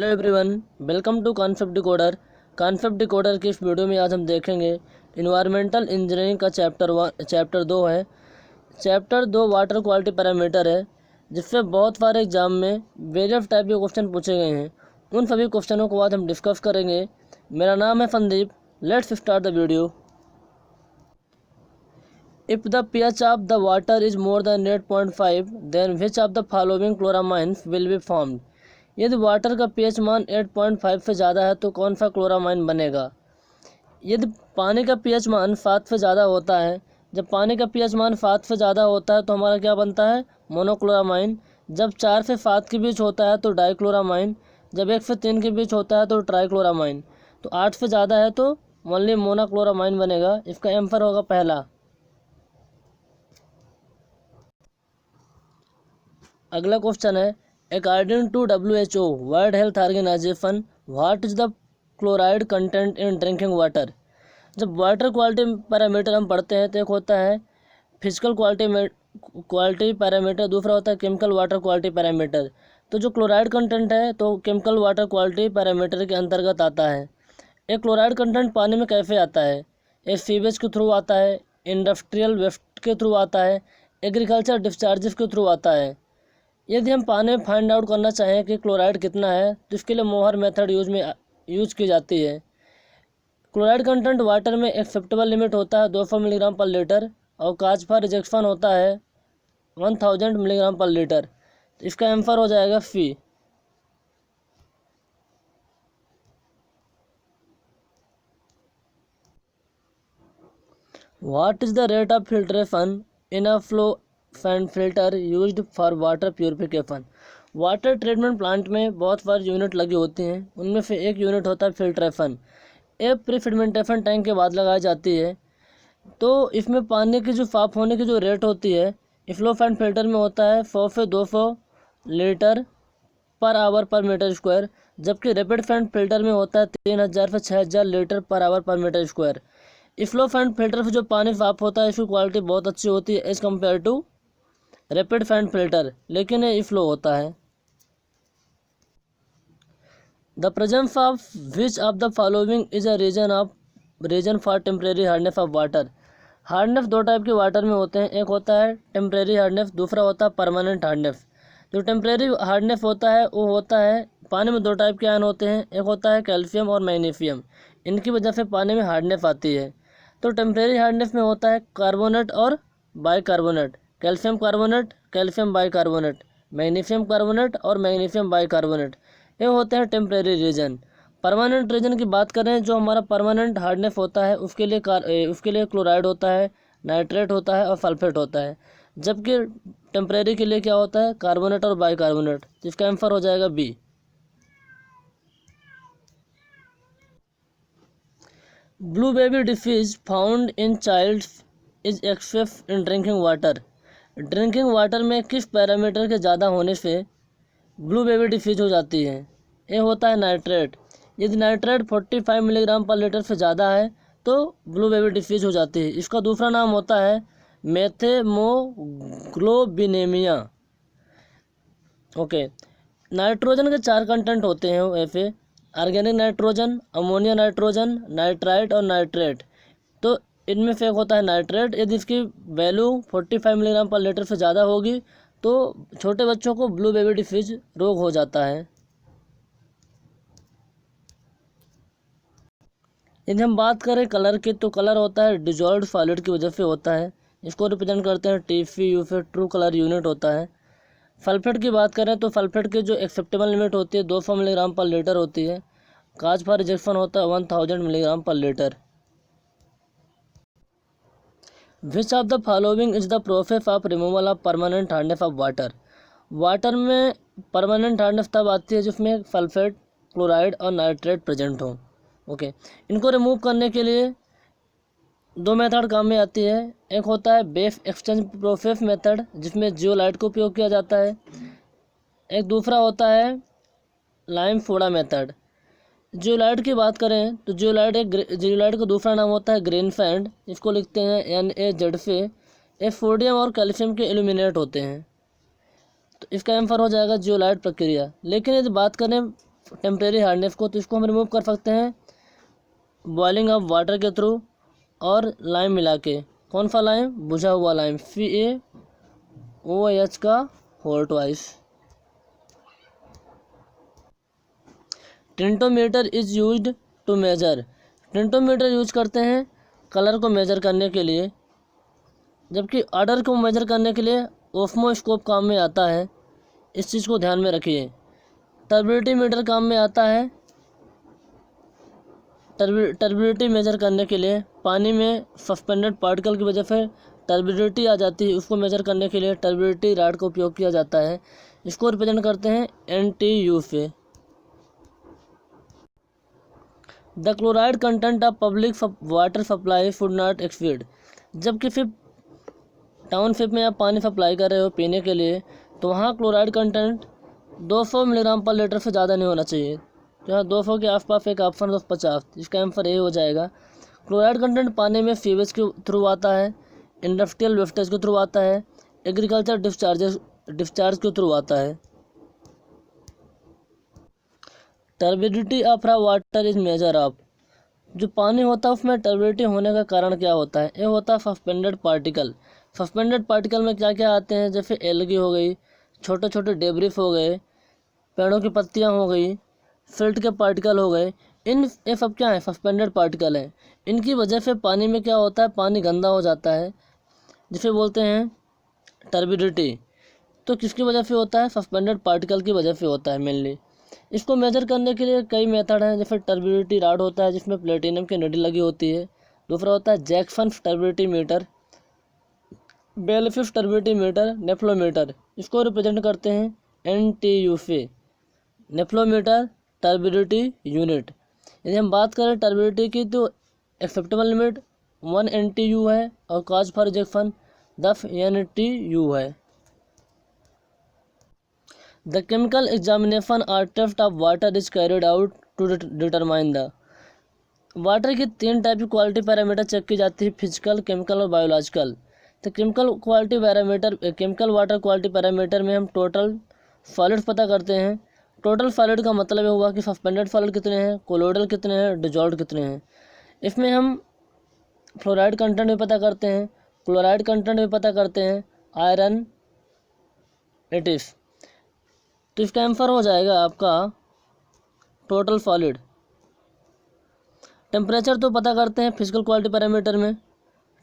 Hello everyone, welcome to concept decoder. Concept decoder की इस video में आज हम देखेंगे इन्वायरमेंटल इंजीनियरिंग का चैप्टर 2 है। चैप्टर 2 वाटर क्वालिटी पैरामीटर है, जिससे बहुत सारे एग्जाम में वेरियस टाइप के क्वेश्चन पूछे गए हैं। उन सभी क्वेश्चनों को आज हम डिस्कस करेंगे। मेरा नाम है Sandeep. Let's start the video. If the pH of the water is more than 8.5, then which of the following chloramines will be formed? यदि वाटर का pH मान 8.5 से ज़्यादा है तो कौन सा क्लोरामाइन बनेगा? यदि पानी का pH मान 7 से ज़्यादा होता है, जब पानी का pH मान 7 से ज़्यादा होता है तो हमारा क्या बनता है? मोनोक्लोरामाइन। जब 4 से 7 के बीच होता है तो डाइक्लोरामाइन। जब 1 से 3 के बीच होता है तो ट्राइक्लोरामाइन। तो 8 से ज़्यादा है तो ओनली मोनोक्लोरामाइन बनेगा। इसका आंसर होगा पहला। अगला क्वेश्चन है, according to WHO world health organisation, what is the chloride content in drinking water? जब वाटर क्वालिटी पैरामीटर हम पढ़ते हैं तो एक होता है फिजिकल क्वालिटी पैरामीटर, दूसरा होता है केमिकल वाटर क्वालिटी पैरामीटर। तो जो क्लोराइड कंटेंट है तो केमिकल वाटर क्वालिटी पैरामीटर के अंतर्गत आता है। एक क्लोराइड कंटेंट पानी में कैसे आता है? एक सीवेज के थ्रू आता है, इंडस्ट्रियल वेस्ट के थ्रू आता है, एग्रीकल्चर डिस्चार्जेस के थ्रू आता है। यदि हम पानी में फाइंड आउट करना चाहें कि क्लोराइड कितना है तो इसके लिए मोहर मेथड यूज की जाती है। क्लोराइड कंटेंट वाटर में एक्सेप्टेबल लिमिट होता है 200 मिलीग्राम पर लीटर और काज फॉर रिजेक्शन होता है 1000 मिलीग्राम पर लीटर। तो इसका आंसर हो जाएगा C. What is the rate of filtration in a slow fan filter used for water purification? Water treatment plant में बहुत सारी यूनिट लगी होती हैं, उनमें से एक यूनिट होता है फिल्ट्रेशन। ये प्रीफिल्ट्रेशन टैंक के बाद लगाई जाती है। तो इसमें पानी की जो साफ होने की जो रेट होती है, फ्लो फैन फिल्टर में होता है 100 से 200 litre per hour per metre square, जबकि रैपिड फैन फिल्टर में होता है 3000 से 6000 litre per hour per metre square. Flow fan filter से जो पानी साफ होता है इसकी क्वालिटी बहुत अच्छी होती है as compared to rapid fan filter, लेकिन ये फ्लो होता है। The presence of which of the following is a reason for temporary hardness of water? Hardness दो टाइप के वाटर में होते हैं, एक होता है टेम्परेरी हार्डनेस, दूसरा होता है परमानेंट हार्डनेस। जो टेम्परेरी हार्डनेस होता है वो होता है, पानी में दो टाइप के आयन होते हैं, एक होता है कैल्शियम और मैग्नीशियम। इनकी वजह से पानी में हार्डनेस आती है। तो टेम्परेरी हार्डनेस में होता है कार्बोनेट और bicarbonate, calcium carbonate, calcium bicarbonate, magnesium carbonate और मैग्नीशियम बाइकार्बोनेट। ये होते हैं टेम्परेरी रीजन। परमानेंट रीजन की बात करें, जो हमारा परमानेंट हार्डनेस होता है उसके लिए क्लोराइड होता है, नाइट्रेट होता है और सल्फेट होता है। जबकि टेम्परेरी के लिए क्या होता है? कार्बोनेट और बाइकार्बोनेट। जिसका आंसर हो जाएगा B. Blue baby disease found in child is excess in drinking water. Drinking water में किस पैरामीटर के ज़्यादा होने से ब्लू बेबी डिसीज हो जाती है? ये होता है नाइट्रेट। यदि नाइट्रेट 45 मिलीग्राम पर लीटर से ज़्यादा है तो ब्लू बेबी डिसीज हो जाती है। इसका दूसरा नाम होता है मेथेमोग्लोबिनेमिया। ओके, नाइट्रोजन के 4 कंटेंट होते हैं ऐसे, organic nitrogen, ammonia nitrogen, nitrite और नाइट्रेट। तो इनमें से एक होता है नाइट्रेट। यदि इसकी वैल्यू 45 मिलीग्राम पर लीटर से ज़्यादा होगी तो छोटे बच्चों को ब्लू बेबी डिसीज रोग हो जाता है। यदि हम बात करें कलर की, तो कलर होता है डिजॉल्व्ड सॉलिड की वजह से होता है। इसको रिप्रेजेंट करते हैं TCU से, ट्रू कलर यूनिट होता है। सल्फेट की बात करें तो सल्फेट की जो एक्सेप्टेबल लिमिट होती है 200 मिलीग्राम पर लीटर होती है। काज फॉर रिजेक्शन होता है 1000 milligram per litre. Which of the following is the process of removal of permanent hardness of water? Water में परमानेंट हार्डनेस तब आती है जिसमें सल्फेट, क्लोराइड और नाइट्रेट प्रेजेंट हो। ओके, इनको रिमूव करने के लिए दो मेथड काम में आती है। एक होता है बेस एक्सचेंज प्रोसेस मेथड, जिसमें जियोलाइट का उपयोग किया जाता है। एक दूसरा होता है लाइम सोडा मेथड। जियोलाइट की बात करें तो जियोलाइट का दूसरा नाम होता है ग्रीन सैंड। इसको लिखते हैं NaZ से। ये सोडियम और कैल्शियम के एल्यूमिनेट होते हैं। तो इसका आंसर हो जाएगा जियोलाइट प्रक्रिया। लेकिन यदि बात करें टेम्परेरी हार्डनेस को, तो इसको हम रिमूव कर सकते हैं बॉइलिंग ऑफ वाटर के थ्रू और लाइम मिला के। कौन सा लाइम? बुझा हुआ लाइम, FeOH का whole twice. Tintometer is used to measure, tintometer use करते हैं कलर को मेजर करने के लिए, जबकि ऑर्डर को मेजर करने के लिए ओस्मोस्कोप काम में आता है। इस चीज़ को ध्यान में रखिए। टर्बिडिटी मीटर काम में आता है टर्बिडिटी मेजर करने के लिए। पानी में सस्पेंडेड पार्टिकल की वजह से टर्बिडिटी आ जाती है, उसको मेजर करने के लिए टर्बिडिटी रॉड का उपयोग किया जाता है। इसको रिप्रेजेंट करते हैं NTU से। The chloride content of public water supply should not exceed, जब किसी टाउनशिप में आप पानी सप्लाई कर रहे हो पीने के लिए, तो वहाँ chloride content 200 milligram per litre से ज़्यादा नहीं होना चाहिए। तो यहाँ 200 के आसपास एक ऑप्शन 50, इसका आंसर ये हो जाएगा। क्लोराइड कंटेंट पानी में सीवेज के थ्रू आता है, इंडस्ट्रियल वेस्टेज के थ्रू आता है, एग्रीकल्चर डिस्चार्ज के थ्रू आता है। Turbidity of water is measure of, जो पानी होता है उसमें टर्बिडिटी होने का कारण क्या होता है? ये होता है सस्पेंडेड पार्टिकल। सस्पेंडेड पार्टिकल में क्या क्या आते हैं? जैसे एल्गी हो गई, छोटे छोटे डेब्रिस हो गए, पेड़ों की पत्तियां हो गई, सिल्ट के पार्टिकल हो गए। ये सब क्या है? सस्पेंडेड पार्टिकल हैं। इनकी वजह से पानी में क्या होता है? पानी गंदा हो जाता है, जिसे बोलते हैं टर्बिडिटी। तो किसकी वजह से होता है? सस्पेंडेड पार्टिकल की वजह से होता है मेनली। इसको मेजर करने के लिए कई मेथड हैं, जैसे टर्बिडिटी रॉड होता है जिसमें प्लेटिनम की नली लगी होती है। दूसरा होता है Jackson turbidity meter, Baylis turbidity meter, nephelometer. इसको रिप्रेजेंट करते हैं NTU से, नेफ्लोमीटर टर्बिडिटी यूनिट। यदि हम बात करें टर्बिडिटी की, तो एक्सेप्टेबल लिमिट 1 NTU है और कॉज फॉर रिजेक्शन 10 NTU है। द केमिकल एग्जामिनेशन और test of water is carried out to determine the, water की 3 टाइप की क्वालिटी पैरामीटर चेक की जाती है, फिजिकल, केमिकल और बायोलॉजिकल। तो केमिकल वाटर क्वालिटी पैरामीटर में हम टोटल सॉलिड पता करते हैं। टोटल सॉलिड का मतलब ये हुआ कि सस्पेंडेड सॉलिड कितने हैं, कोलोइडल कितने हैं, डिजॉल्व्ड कितने हैं। इसमें हम फ्लोराइड कंटेंट भी पता करते हैं, क्लोराइड कंटेंट भी पता करते हैं, आयरन 80। तो इसका आंसर हो जाएगा आपका टोटल सॉलिड। टेम्परेचर तो पता करते हैं फिजिकल क्वालिटी पैरामीटर में,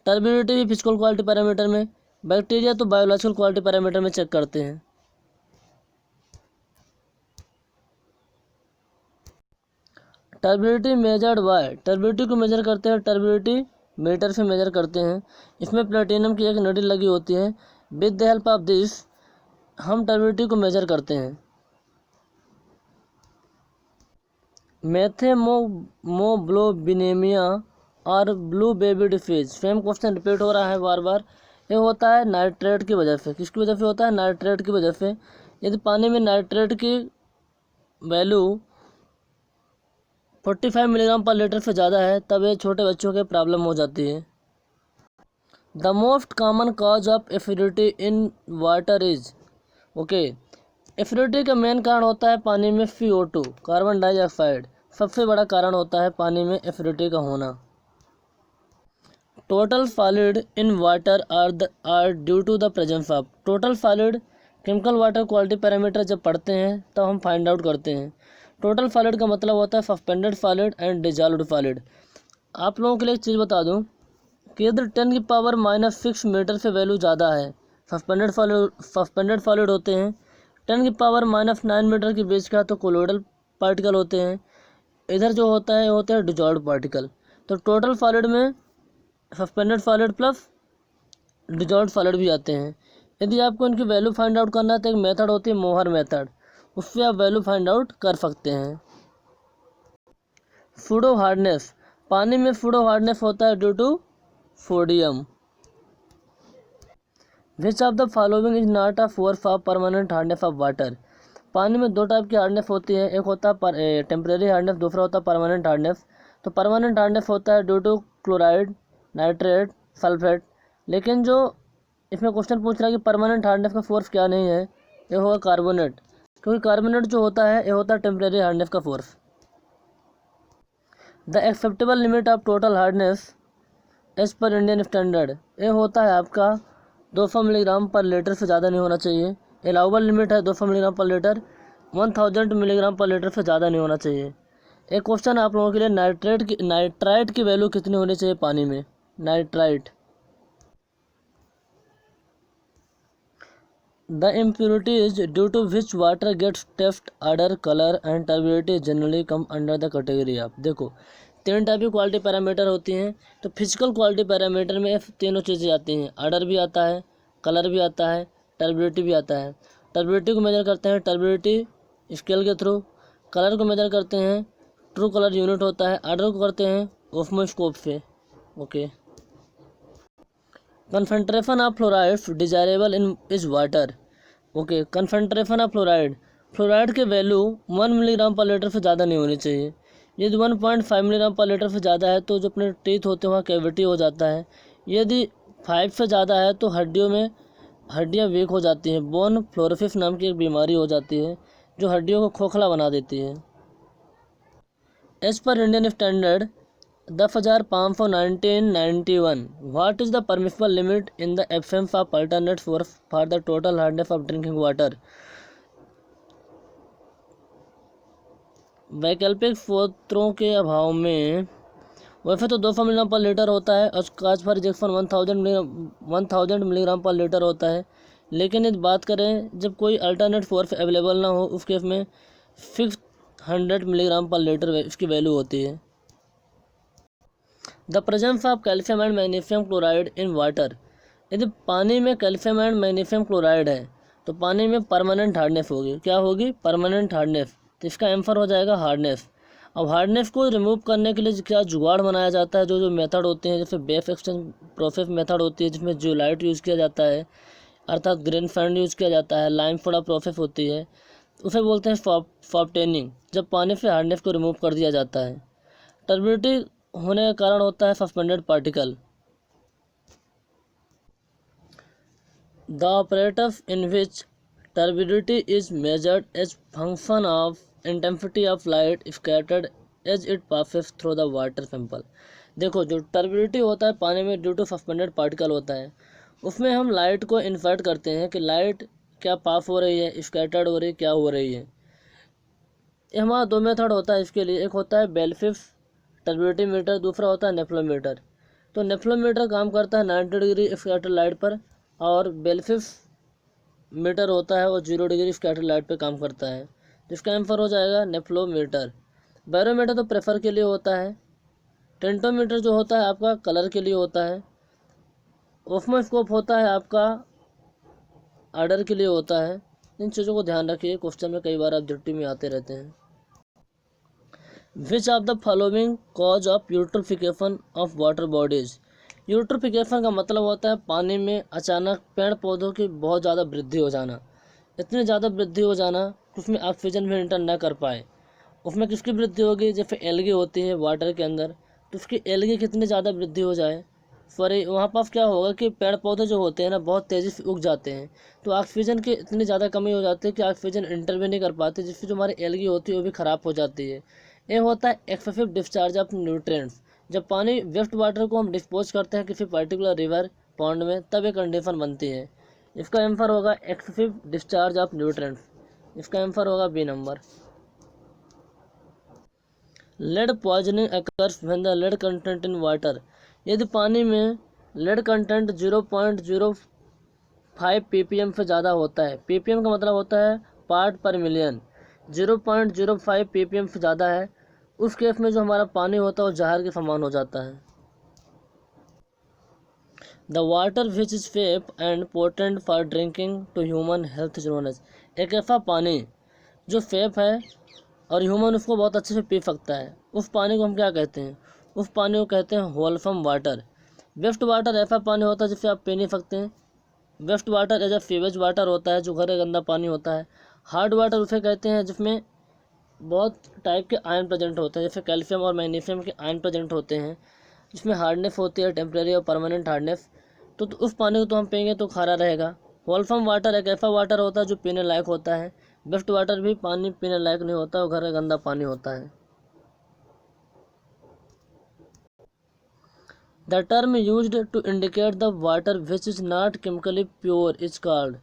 टर्बिडिटी भी फिजिकल क्वालिटी पैरामीटर में, बैक्टीरिया तो बायोलॉजिकल क्वालिटी पैरामीटर में चेक करते हैं। टर्बिडिटी मेजर्ड बाय, टर्बिडिटी को मेजर करते हैं टर्बिडिटी मीटर से मेजर करते हैं। इसमें प्लेटिनम की एक नली लगी होती है। With the help of this हम टर्बिडिटी को मेजर करते हैं। मेथेमोग्लोबिनेमिया और blue baby disease, same question repeat हो रहा है बार बार। ये होता है नाइट्रेट की वजह से। किसकी वजह से होता है? नाइट्रेट की वजह से। यदि पानी में नाइट्रेट की वैल्यू 45 मिलीग्राम पर लीटर से ज़्यादा है, तब ये छोटे बच्चों के प्रॉब्लम हो जाती है। The most common cause of acidity in water is, okay, acidity का मेन कारण होता है पानी में CO2, कार्बन डाइऑक्साइड। सबसे बड़ा कारण होता है पानी में एसिडिटी का होना। Total solid in water are due to the presence of, total solid chemical water quality parameter जब पढ़ते हैं तब हम फाइंड आउट करते हैं। टोटल सॉलिड का मतलब होता है suspended solid and dissolved solid. आप लोगों के लिए एक चीज़ बता दूं कि यदि 10⁻⁻6 मीटर से वैल्यू ज़्यादा है, सस्पेंडेड सॉलिड होते हैं। 10⁻⁹ मीटर के बीच का तो कोलोइडल पार्टिकल होते हैं। इधर जो होता है होते हैं डिजॉल्व्ड पार्टिकल। तो टोटल सॉलिड में suspended solid plus dissolved solid भी आते हैं। यदि आपको इनकी वैल्यू फाइंड आउट करना है तो एक मेथड होती है मोहर मेथड, उससे आप वैल्यू फाइंड आउट कर सकते हैं। सूडो हार्डनेस, पानी में सूडो हार्डनेस होता है due to sodium. Which of the following is not a source of permanent hardness of water, पानी में 2 टाइप की हार्डनेस होती है, एक होता है टेम्परेरी हार्डनेस, दूसरा होता है परमानेंट हार्डनेस। तो परमानेंट हार्डनेस होता है due to chloride, nitrate, sulphate. लेकिन जो इसमें क्वेश्चन पूछ रहा है कि परमानेंट हार्डनेस का सोर्स क्या नहीं है, ये होगा कार्बोनेट। क्योंकि कार्बोनेट जो होता है ये होता है टेम्परेरी हार्डनेस का force. The acceptable limit of total hardness as per Indian standard, ये होता है आपका 200 मिलीग्राम पर लीटर से ज़्यादा नहीं होना चाहिए। अलाउबल लिमिट है 200 milligram per litre, 1000 milligram per litre से ज़्यादा नहीं होना चाहिए। एक क्वेश्चन आप लोगों के लिए, नाइट्राइट की वैल्यू कितनी होनी चाहिए पानी में? Nitrite, the impurities due to which water gets taste, odour, colour and turbidity generally come under the category of. देखो 3 टाइप की क्वालिटी पैरामीटर होती हैं, तो फिजिकल क्वालिटी पैरामीटर में तीनों चीज़ें आती हैं। ऑर्डर भी आता है, कलर भी आता है, टर्बिडिटी भी आता है। टर्बिडिटी को मेजर करते हैं टर्बिडिटी स्केल के थ्रू, कलर को मेजर करते हैं ट्रू कलर यूनिट होता है, ऑर्डर को करते हैं ओस्मोस्कोप से। Okay, concentration of fluoride desirable in is water. Okay, concentration of fluoride के वैल्यू 1 मिलीग्राम पर लीटर से ज़्यादा नहीं होनी चाहिए। यदि 1.5 मिलीग्राम पर लीटर से ज़्यादा है तो जो अपने टीथ होते हैं वहाँ कैविटी हो जाता है। यदि 5 से ज़्यादा है तो हड्डियाँ वीक हो जाती हैं। बोन फ्लोरोसिस नाम की एक बीमारी हो जाती है जो हड्डियों को खोखला बना देती है। As per Indian standard 10,591, what is the permissible limit in the absence of alternate source for the total hardness of drinking water. वैकल्पिक स्रोतों के अभाव में वैसे तो 200 मिलीग्राम पर लीटर होता है और काज for rejection 1000 milligram per litre होता है। लेकिन यदि बात करें जब कोई अल्टरनेट सोर्स अवेलेबल ना हो उस केस में 600 मिलीग्राम पर लीटर इसकी वैल्यू होती है। The presence of calcium and magnesium chloride in water, यदि पानी में कैल्शियम एंड मैग्नीशियम क्लोराइड है तो पानी में परमानेंट हार्डनेस होगी। क्या होगी? Permanent hardness. तो इसका आंसर हो जाएगा हार्डनेस। अब हार्डनेस को रिमूव करने के लिए क्या जुगाड़ बनाया जाता है? जो मेथड होते हैं, जैसे बेस एक्सचेंज प्रोसेस मेथड होती है जिसमें जियोलाइट यूज़ किया जाता है, अर्थात ग्रीन सैंड यूज़ किया जाता है, लाइम सोडा प्रोसेस होती है, उसे बोलते हैं सॉफ्टनिंग, जब पानी से हार्डनेस को रिमूव कर दिया जाता है। टर्बिडिटी होने का कारण होता है suspended particle. The operators in which turbidity is measured as function of intensity of light scattered as it passes through the water sample. देखो जो टर्बिडिटी होता है पानी में ड्यू टू सस्पेंडेड पार्टिकल होता है, उसमें हम लाइट को इन्फर्ट करते हैं कि लाइट क्या पास हो रही है, स्कैटर्ड हो रही है, क्या हो रही है। ये हमारा 2 मेथड होता है इसके लिए। एक होता है बेलफिफ टर्बिडिटी मीटर, दूसरा होता है नेफ्लोमीटर। तो नेफ्लोमीटर काम करता है 90 डिग्री स्कैटर लाइट पर और बेलफिफ मीटर होता है वो 0 डिग्री स्कैटर लाइट पे काम करता है, जिसका आंसर हो जाएगा नेफ्लोमीटर। बैरोमीटर तो प्रेफर के लिए होता है। टेंटोमीटर जो होता है आपका कलर के लिए होता है। ओस्मोस्कोप होता है आपका ऑर्डर के लिए होता है। इन चीज़ों को ध्यान रखिए, क्वेश्चन में कई बार ऑब्जेक्टिव में आते रहते हैं। विच of the following cause of eutrophication of water bodies. Eutrophication का मतलब होता है पानी में अचानक पेड़ पौधों की बहुत ज़्यादा वृद्धि हो जाना। इतनी ज़्यादा वृद्धि हो जाना कि उसमें ऑक्सीजन भी एंटर न कर पाए। उसमें किसकी वृद्धि होगी? जैसे एल्गी होती है वाटर के अंदर, तो उसकी एल्गी कितनी ज़्यादा वृद्धि हो जाए, सॉरी वहाँ पर क्या होगा कि पेड़ पौधे जो होते हैं ना बहुत तेज़ी से उग जाते हैं, तो ऑक्सीजन की इतनी ज़्यादा कमी हो जाती है कि ऑक्सीजन इंटर भी नहीं कर पाते, जिससे जो हमारी एल्गी होती है वो भी ख़राब हो जाती है। ये होता है एक्सेसिव डिस्चार्ज ऑफ न्यूट्रिएंट्स। जब पानी वेस्ट वाटर को हम डिस्पोज करते हैं किसी पर्टिकुलर रिवर पॉन्ड में, तब एक कंडीशन बनती है। इसका आंसर होगा एक्सेसिव डिस्चार्ज ऑफ न्यूट्रिएंट्स। इसका आंसर होगा B number. Lead poisoning occurs when the lead content in water. यदि पानी में लेड कंटेंट 0.05 ppm से ज़्यादा होता है, ppm का मतलब होता है पार्ट पर मिलियन, 0.05 ppm से ज़्यादा है, उस केस में जो हमारा पानी होता है वो जहर के समान हो जाता है। The water which is safe and potent for drinking to human health is known as. एक ऐसा पानी जो सेफ है और ह्यूमन उसको बहुत अच्छे से पी सकता है, उस पानी को हम क्या कहते हैं? उस पानी को कहते हैं होलसम वाटर। वेस्ट वाटर ऐसा पानी होता है जिसे आप पी नहीं सकते हैं। Waste water as a sewage water होता है जो घर गंदा पानी होता है। हार्ड वाटर उसे कहते हैं जिसमें बहुत टाइप के आयन प्रेजेंट होते हैं, जैसे कैल्शियम और मैग्नीशियम के आयन प्रेजेंट होते हैं, जिसमें हार्डनेस होती है टेम्परेरी और परमानेंट हार्डनेस। तो उस पानी को तो हम पियेंगे तो खारा रहेगा। होलसम वाटर एक ऐसा वाटर होता है जो पीने लायक होता है। वेस्ट वाटर भी पानी पीने लायक नहीं होता, वो घर का गंदा पानी होता है। The term used to indicate the water which is not chemically pure is called,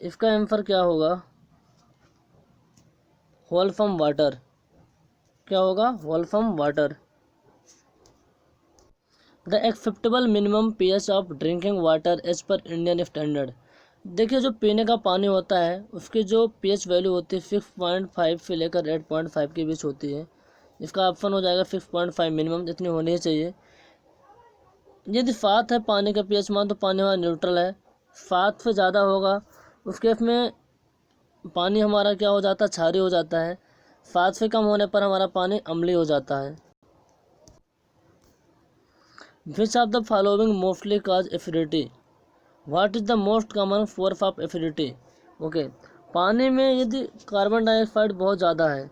इसका आंसर क्या होगा? Wholesome water. क्या होगा? Wholesome water. The acceptable minimum pH of drinking water as per Indian standard. देखिए, जो पीने का पानी होता है उसकी जो pH वैल्यू होती है 6.5 से लेकर 8.5 के बीच होती है। इसका ऑप्शन हो जाएगा 6.5 मिनिमम, जितनी होनी ही चाहिए। यदि 7 है पानी का pH मान तो पानी हमारा न्यूट्रल है। 7 से ज़्यादा होगा उस केस में पानी हमारा क्या हो जाता है? क्षारीय हो जाता है। 7 से कम होने पर हमारा पानी अम्लीय हो जाता है। विच of the following mostly cause acidity, what is the most common source of acidity? Okay, पानी में यदि कार्बन डाइऑक्साइड बहुत ज़्यादा है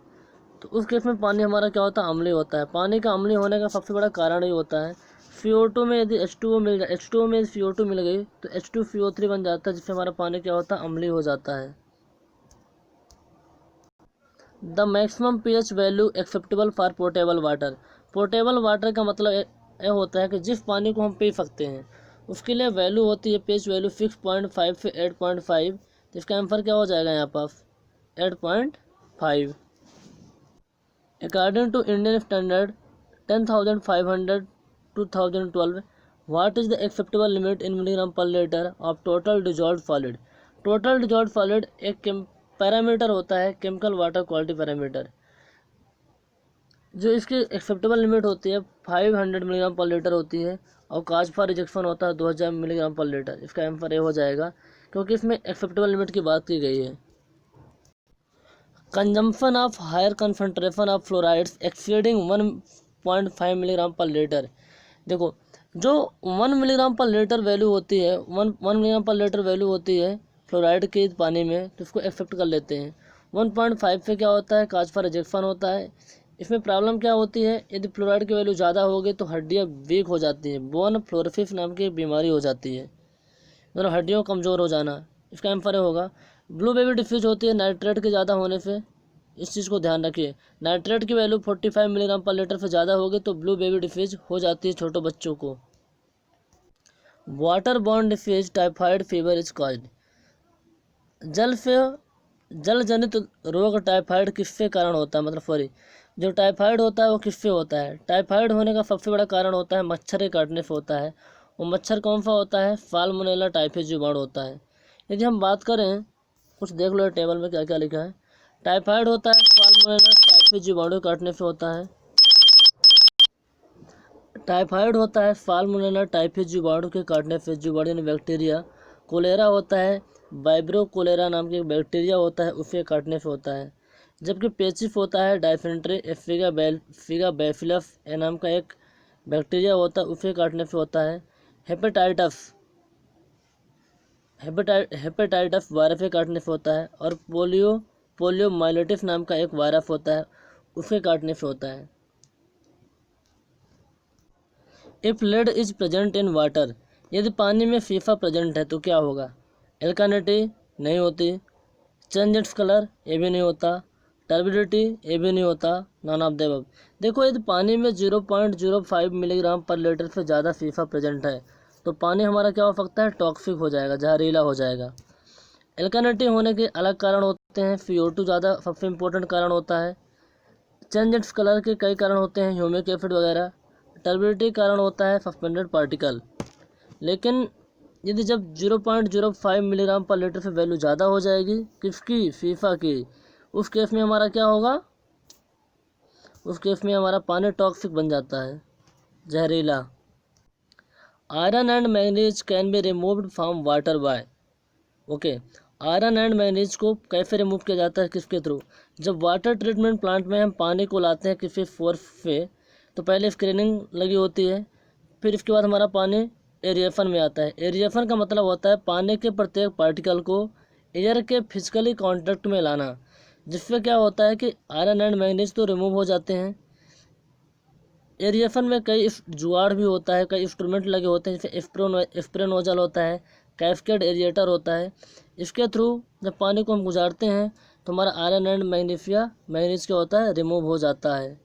तो उस केस में पानी हमारा क्या होता है? अम्लीय होता है। पानी का अम्लीय होने का सबसे बड़ा कारण ये होता है CO2 में यदि H2O मिल जाए, H2O में CO2 मिल गई तो H2CO3 बन जाता है, जिससे हमारा पानी क्या होता है? अम्लीय हो जाता है। The maximum pH value acceptable for portable water. Portable water का मतलब यह होता है कि जिस पानी को हम पी सकते हैं उसके लिए वैल्यू होती है pH वैल्यू 6.5 से 8.5। तो इसका आंसर क्या हो जाएगा यहाँ पास? 8.5। According to Indian standard 10,500 2012, what is the acceptable limit in milligram per litre of total dissolve solid? Total dissolve solid एक पैरामीटर होता है, केमिकल वाटर क्वालिटी पैरामीटर। जो इसकी एक्सेप्टेबल लिमिट होती है 500 मिलीग्राम पर लीटर होती है और काज फॉर रिजेक्शन होता है 2000 मिलीग्राम पर लीटर। इसका आंसर ये हो जाएगा क्योंकि इसमें एक्सेप्टेबल लिमिट की बात की गई है। Consumption of higher concentration of fluorides exceeding 1.5 milligram per litre. देखो, जो 1 मिलीग्राम पर लीटर वैल्यू होती है, 1 मिलीग्राम पर लीटर वैल्यू होती है फ्लोराइड के पानी में, तो उसको एक्सेप्ट कर लेते हैं। 1.5 से क्या होता है? काज फॉर रिजेक्शन होता है। इसमें प्रॉब्लम क्या होती है? यदि फ्लोराइड की वैल्यू ज़्यादा होगी तो हड्डियाँ वीक हो जाती हैं, बोन फ्लोरोसिस नाम की बीमारी हो जाती है, मतलब हड्डियों कमज़ोर हो जाना। इसका आंसर होगा ब्लू बेबी डिफ्यूज होती है नाइट्रेट के ज़्यादा होने से। इस चीज़ को ध्यान रखिए, नाइट्रेट की वैल्यू 45 मिलीग्राम पर लीटर से ज़्यादा होगी तो ब्लू बेबी डिफ्यूज हो जाती है छोटे बच्चों को। Water borne disease typhoid fever is caused. जल जनित रोग टाइफाइड किससे कारण होता है? मतलब सॉरी, जो टाइफाइड होता है वो किससे होता है? टाइफाइड होने का सबसे बड़ा कारण होता है मच्छर के काटने से होता है। वो मच्छर कौन सा होता है? साल्मोनेला टाइफस जीवाणु होता है। यदि हम बात करें, कुछ देख लो टेबल में क्या क्या लिखा है। टाइफाइड होता है साल्मोनेला टाइफस जीवाणु काटने से होता है। टाइफाइड होता है साल्मोनेला टाइफस जीवाणु के काटने से, जीवाणु यानी बैक्टीरिया। कोलेरा होता है वाइब्रो कोलेरा नाम के बैक्टीरिया होता है, उससे काटने से होता है। जबकि पेचिस होता है डायसेंट्री एफिगा बैसिलस नाम का एक बैक्टीरिया होता है, उससे काटने से होता है। हेपेटाइटस वायरस से काटने से होता है। और पोलियोमाइलिटिस नाम का एक वायरस होता है, उसके काटने से होता है। If lead is present in water, यदि पानी में फीफा प्रेजेंट है तो क्या होगा? एल्कानिटी नहीं होती, चेंज इट्स कलर ये भी नहीं होता, टर्बिडिटी ये भी नहीं होता, नॉन ऑफ द अबव। देखो, यदि पानी में 0.05 मिलीग्राम पर लीटर से ज़्यादा फीफा प्रेजेंट है तो पानी हमारा क्या हो सकता है? टॉक्सिक हो जाएगा, जहरीला हो जाएगा। एल्कानिटी होने के अलग कारण होते हैं, CO2 ज़्यादा सबसे इम्पोर्टेंट कारण होता है। चेंज इट्स कलर के कई कारण होते हैं, ह्यूमिक एसिड वगैरह। टर्बिडिटी कारण होता है सस्पेंडेड पार्टिकल। लेकिन यदि जब 0.05 मिलीग्राम पर लीटर से वैल्यू ज़्यादा हो जाएगी, किसकी? फीफा की, उस केस में हमारा क्या होगा? उस केस में हमारा पानी टॉक्सिक बन जाता है, जहरीला। Iron and manganese can be removed from water bye. Okay, iron and manganese को कैसे रिमूव किया जाता है? किसके थ्रू? जब वाटर ट्रीटमेंट प्लांट में हम पानी को लाते हैं किसी फोर्स से, तो पहले स्क्रीनिंग लगी होती है, फिर इसके बाद हमारा पानी एरिएशन में आता है। एरिएशन का मतलब होता है पानी के प्रत्येक पार्टिकल को एयर के फिजिकली कांटेक्ट में लाना, जिससे क्या होता है कि आयरन एंड मैंगनीज तो रिमूव हो जाते हैं। एरिएशन में कई जुगाड़ भी होता है, कई इंस्ट्रूमेंट लगे होते हैं, जैसे स्प्रे नोजल होता है, कैस्केड एरिएटर होता है। इसके थ्रू जब पानी को हम गुजारते हैं तो हमारा आयरन एंड मैग्नीशिया मैग्नीज क्या होता है, रिमूव हो जाता है।